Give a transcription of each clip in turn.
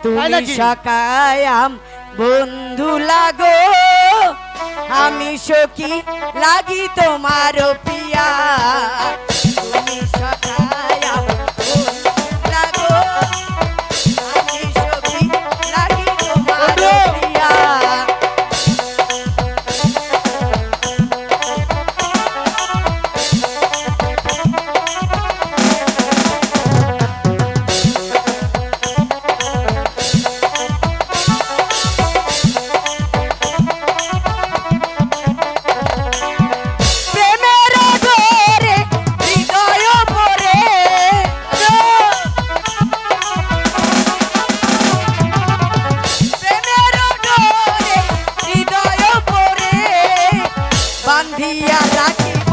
তুমি সকায়াম বন্ধু লাগো, আমি সখী লাগি তোমার পিয়া। তুমি সকায়াম বন্ধু লাগো, আমি সখী লাগি তোমার পিয়া। বান্ধিয়া রাখিব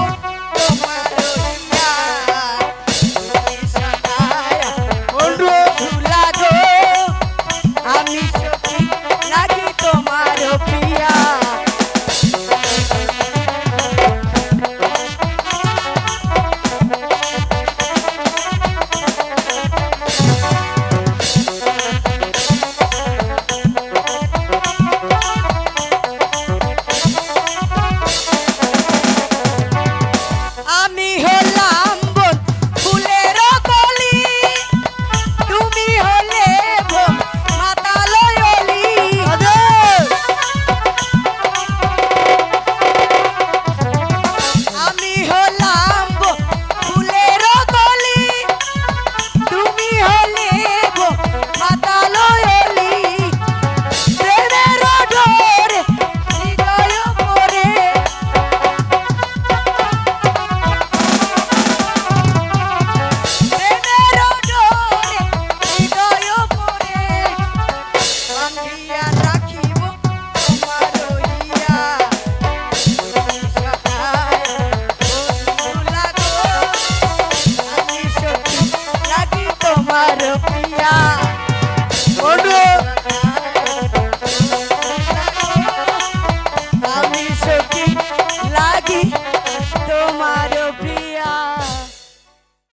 তোমার হিয়া, তুমি সকায়া বন্ধু লাগো, আমি সখী লাগি তোমার পিয়া। আমি হলাম বন ফুলের কলি, তুমি হলে মাতালয় অলি। আমি হলাম ফুলের কলি, তুমি হলে মাতালয় অলি। প্রেমের ডোরে হৃদয় পরে, বান্ধিয়া রাখিব তোমার হিয়া, তুমি সকায়া বন্ধু লাগো, আমি সখী লাগি তোমার পিয়া।